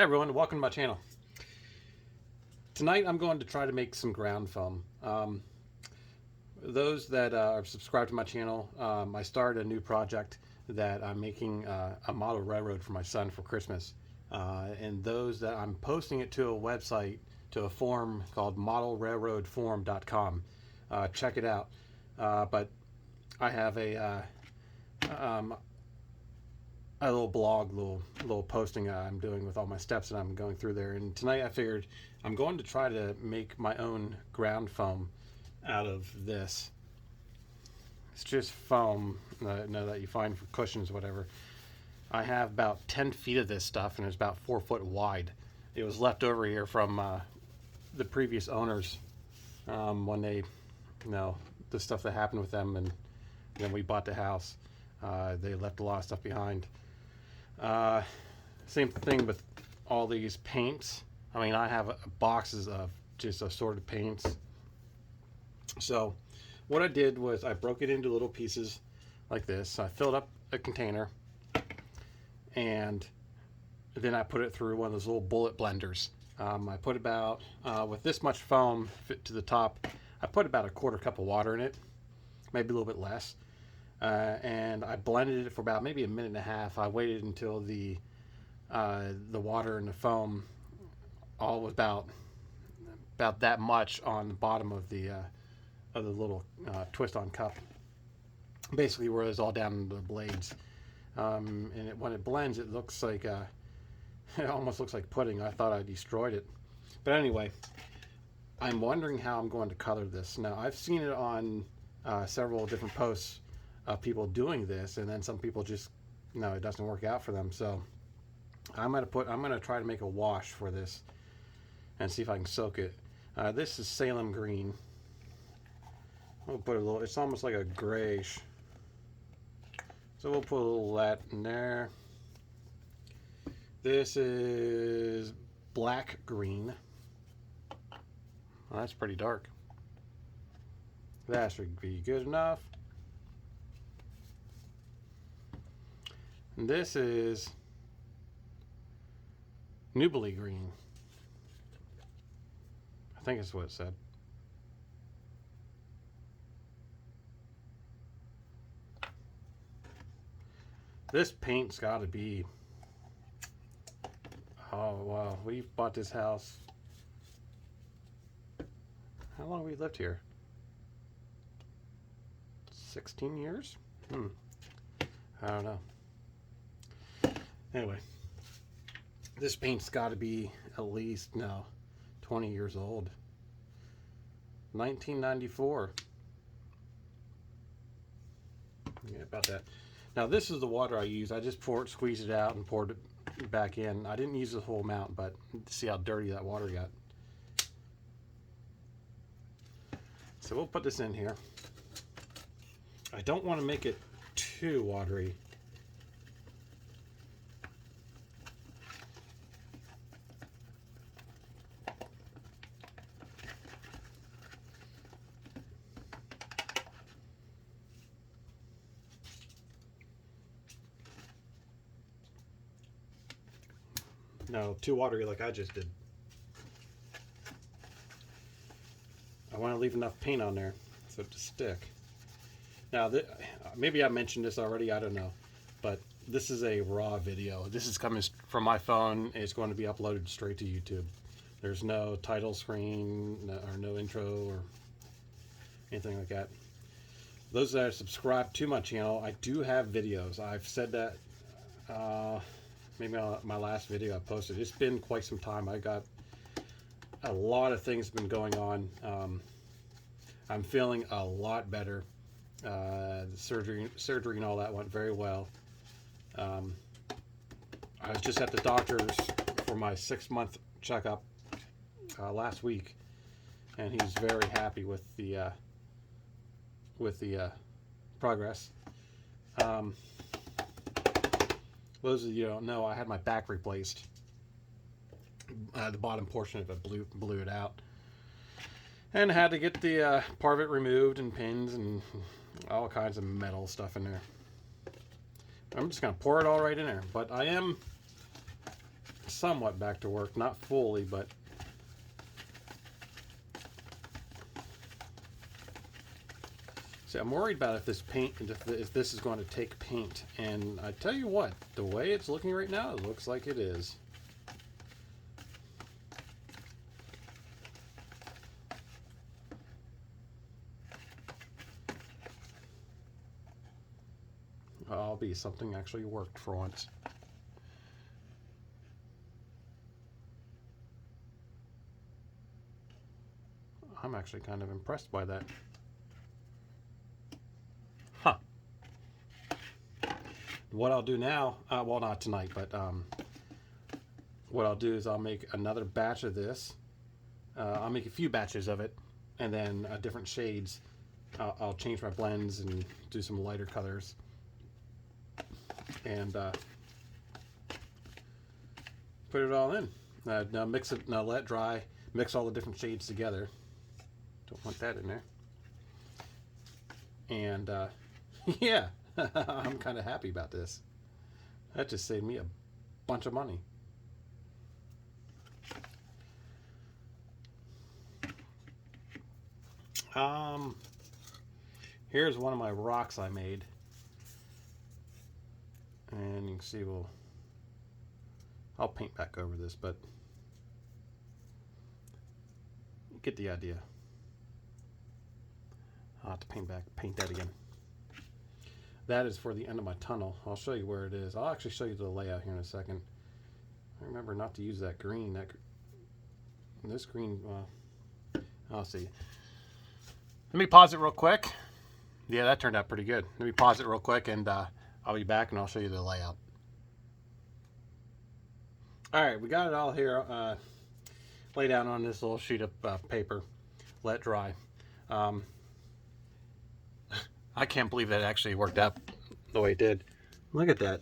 Hey everyone, welcome to my channel. Tonight I'm going to try to make some ground foam. Those that are subscribed to my channel, I started a new project that I'm making a model railroad for my son for Christmas. And those that I'm posting it to a website, to a forum called modelrailroadforum.com. Check it out. But I have a little blog, little posting I'm doing with all my steps that I'm going through there. And tonight I figured I'm going to try to make my own ground foam out of this. It's just foam that you find for cushions or whatever. I have about 10 feet of this stuff, and it's about 4 foot wide. It was left over here from the previous owners when they, the stuff that happened with them, and then we bought the house. They left a lot of stuff behind. Same thing with all these paints. I mean, I have boxes of just assorted paints. So what I did was I broke it into little pieces like this. I filled up a container, and then I put it through one of those little bullet blenders. I put about, with this much foam fit to the top, I put about a quarter cup of water in it, maybe a little bit less. And I blended it for about maybe a minute and a half. I waited until the water and the foam all was about that much on the bottom of the little twist-on cup. Basically, where it's all down into the blades. And when it blends, it looks like it almost looks like pudding. I thought I destroyed it, but anyway, I'm wondering how I'm going to color this. Now, I've seen it on several different posts of people doing this, and then some people just it doesn't work out for them. So I'm gonna try to make a wash for this and see if I can soak it. This is Salem green. We'll put a little, it's almost like a grayish, so we'll put a little of that in there. This is black green. Well, that's pretty dark. That should be good enough. And this is Nubly green. I think that's what it said. This paint's got to be, oh wow, we've bought this house. How long have we lived here? 16 years? I don't know. Anyway, this paint's got to be at least 20 years old. 1994. Yeah, about that. Now this is the water I used. I just squeezed it out and poured it back in. I didn't use the whole amount, but see how dirty that water got. So we'll put this in here. I don't want to make it too watery. No, too watery like I just did. I want to leave enough paint on there so it to stick. Now, maybe I mentioned this already, I don't know, but this is a raw video. This is coming from my phone. It's going to be uploaded straight to YouTube. There's no title screen or no intro or anything like that. Those that are subscribed to my channel, I do have videos. I've said that maybe on my last video I posted. It's been quite some time. I got a lot of things been going on. I'm feeling a lot better. The surgery and all that went very well. I was just at the doctor's for my 6-month checkup last week, and he's very happy with the progress. Those of you who don't know, I had my back replaced. The bottom portion of it blew it out, and had to get the part of it removed, and pins and all kinds of metal stuff in there. I'm just gonna pour it all right in there, but I am somewhat back to work, not fully, but see, I'm worried about if this paint, if this is going to take paint. And I tell you what, the way it's looking right now, it looks like it is. I'll be something actually worked for once. I'm actually kind of impressed by that. Huh. What I'll do now, well, not tonight, but what I'll do is I'll make another batch of this. I'll make a few batches of it, and then different shades. I'll change my blends and do some lighter colors. And put it all in. Now mix it, now let it dry, mix all the different shades together. Don't want that in there. And yeah, I'm kind of happy about this. That just saved me a bunch of money. Here's one of my rocks I made. And you can see, I'll paint back over this, but you get the idea. I'll have to paint that again. That is for the end of my tunnel. I'll show you where it is. I'll actually show you the layout here in a second. I remember not to use that green. This green, I'll see. Let me pause it real quick. Yeah, that turned out pretty good. Let me pause it real quick, and I'll be back and I'll show you the layout. All right, we got it all here laid out on this little sheet of paper. Let it dry. I can't believe that actually worked out the way it did. Look at that.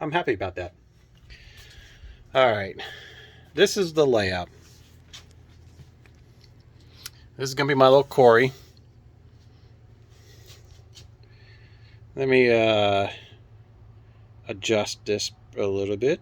I'm happy about that. All right, this is the layout. This is going to be my little quarry. Let me adjust this a little bit.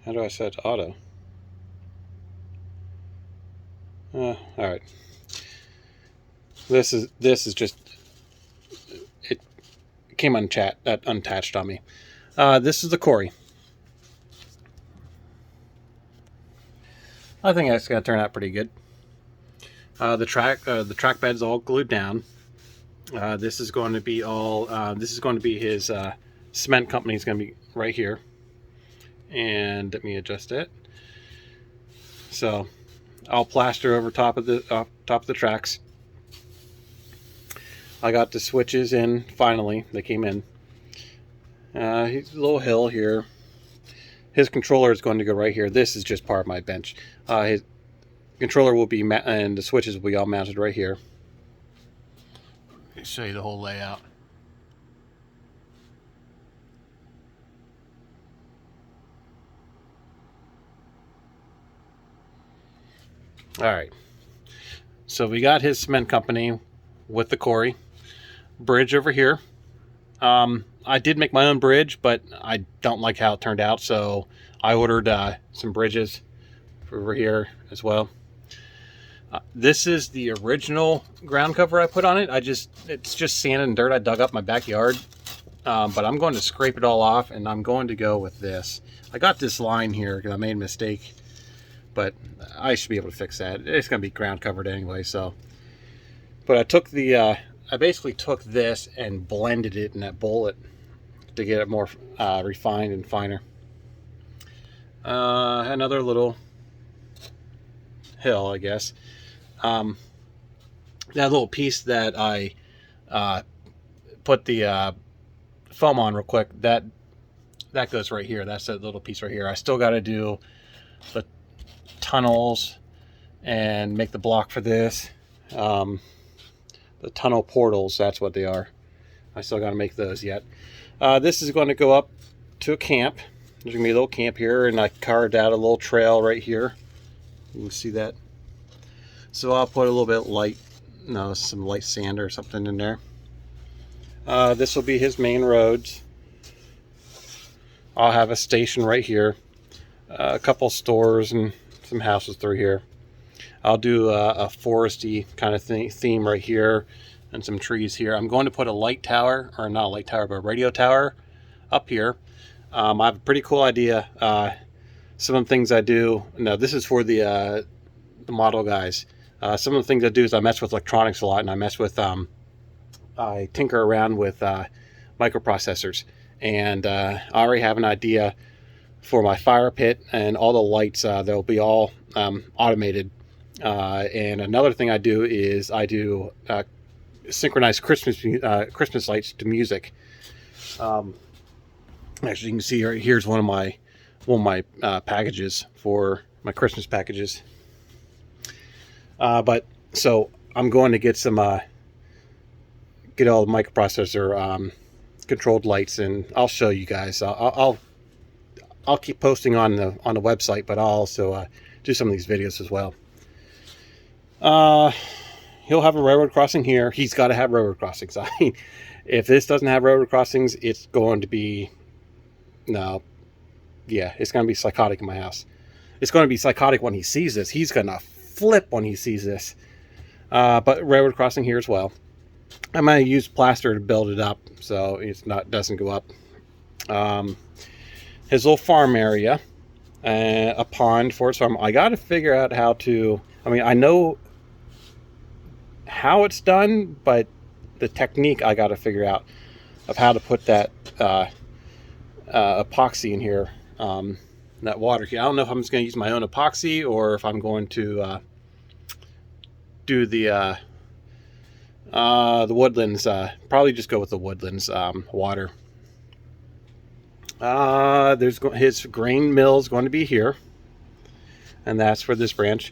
How do I set auto? All right. This is just, it came unattached on me. This is the quarry. I think that's going to turn out pretty good. The track bed's all glued down. This is going to be all. This is going to be his cement company. Is going to be right here. And let me adjust it. So I'll plaster over top of the tracks. I got the switches in finally. They came in. He's a little hill here. His controller is going to go right here. This is just part of my bench. His controller will be, and the switches will be all mounted right here. Let me show you the whole layout. All right. So we got his cement company with the quarry. Bridge over here. I did make my own bridge, but I don't like how it turned out, so I ordered some bridges over here as well. This is the original ground cover I put on it. It's just sand and dirt I dug up my backyard, but I'm going to scrape it all off, and I'm going to go with this. I got this line here because I made a mistake, but I should be able to fix that. It's going to be ground covered anyway, so. But I took I basically took this and blended it in that bullet to get it more refined and finer. Another little hill, I guess. That little piece that I put the foam on real quick, that goes right here. That's that little piece right here. I still got to do the tunnels and make the block for this. The tunnel portals, that's what they are. I still got to make those yet. This is going to go up to a camp. There's going to be a little camp here, and I carved out a little trail right here. You can see that. So I'll put a little bit of light no, some light sand or something in there. This will be his main roads. I'll have a station right here, a couple stores and some houses through here. I'll do a foresty kind of theme right here and some trees here. I'm going to put a light tower, or not a light tower, but a radio tower up here. I have a pretty cool idea. Some of the things I do, now this is for the model guys. Some of the things I do is I mess with electronics a lot, and I mess with, I tinker around with microprocessors. And I already have an idea for my fire pit, and all the lights, they'll be all automated. And another thing I do is I do synchronized Christmas lights to music. Actually, you can see here's one of my packages for my Christmas packages. But so I'm going to get some get all the microprocessor controlled lights, and I'll show you guys. I'll keep posting on the website, but I'll also do some of these videos as well. He'll have a railroad crossing here. He's got to have railroad crossings. I mean, if this doesn't have railroad crossings, it's going to be, no, yeah, it's going to be psychotic in my house. It's going to be psychotic when he sees this. He's going to flip when he sees this. But railroad crossing here as well. I'm going to use plaster to build it up so it's doesn't go up. His little farm area, a pond for his farm. I got to figure out how to, I mean, I know how it's done, but the technique I got to figure out of how to put that epoxy in here, that water here. I don't know if I'm just going to use my own epoxy or if I'm going to do the Woodlands. Probably just go with the Woodlands water. There's his grain mill is going to be here, and that's for this branch.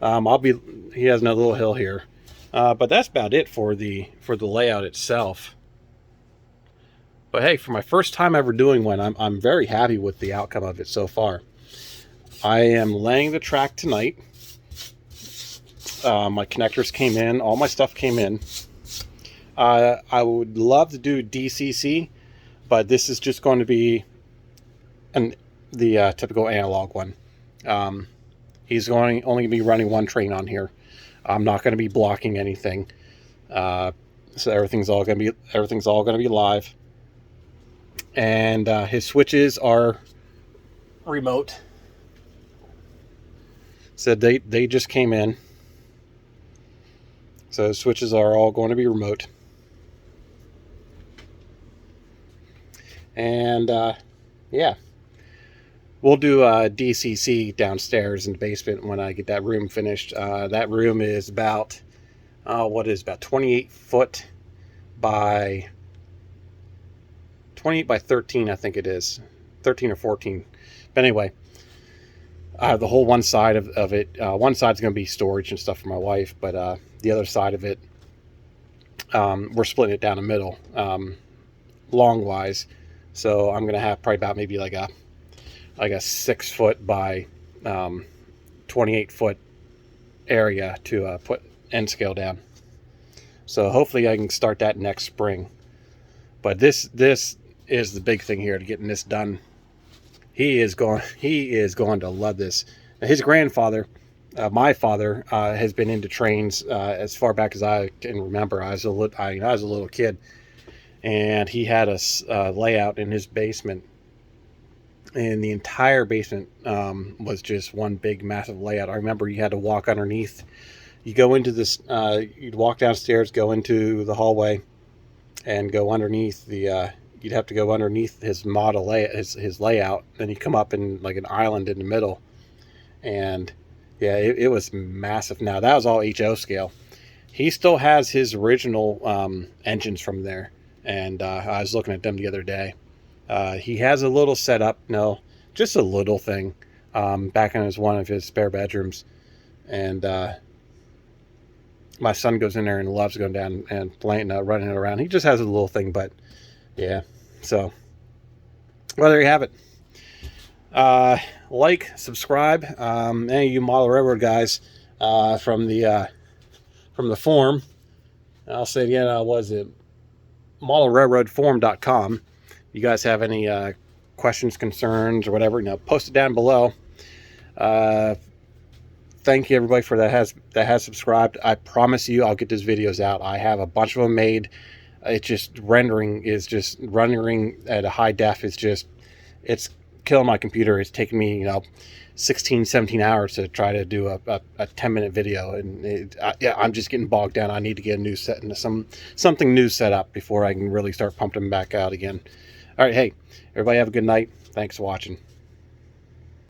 He has another little hill here, but that's about it for the layout itself. But hey, for my first time ever doing one, I'm very happy with the outcome of it so far. I am laying the track tonight. My connectors came in, all my stuff came in. I would love to do DCC, but this is just going to be the typical analog one. He's only going to be running one train on here. I'm not going to be blocking anything, so everything's all going to be live. And his switches are remote. So they just came in. So switches are all going to be remote. And yeah, we'll do DCC downstairs in the basement when I get that room finished. That room is about, about 28 foot by 28 by 13, I think it is. 13 or 14. But anyway, the whole one side of it, one side's going to be storage and stuff for my wife, but the other side of it, we're splitting it down the middle, long-wise. So I'm going to have probably about maybe like a 6 foot by 28 foot area to put end scale down. So hopefully I can start that next spring. But this is the big thing here to getting this done. He is going to love this. His grandfather, my father, has been into trains as far back as I can remember. I was a little kid, and he had a layout in his basement, and the entire basement was just one big massive layout. I remember you had to walk underneath. You go into this, you'd walk downstairs, go into the hallway, and go underneath the. You'd have to go underneath his model his layout. Then you come up in like an island in the middle, and yeah, it was massive. Now that was all HO scale. He still has his original engines from there, and I was looking at them the other day. He has a little setup, no, just a little thing, back in one of his spare bedrooms, and my son goes in there and loves going down and playing, running it around. He just has a little thing, but yeah. So, well, there you have it. Like, subscribe. Any of you model railroad guys from the from the forum. I'll say again, was it modelrailroadforum.com. You guys have any questions, concerns, or whatever, post it down below. Thank you everybody for that has subscribed. I promise you I'll get these videos out. I have a bunch of them made. It's just rendering at a high def. It's killing my computer. It's taking me 16, 17 hours to try to do a 10-minute video, and I'm just getting bogged down. I need to get a new set and something new set up before I can really start pumping them back out again. All right, hey, everybody have a good night. Thanks for watching.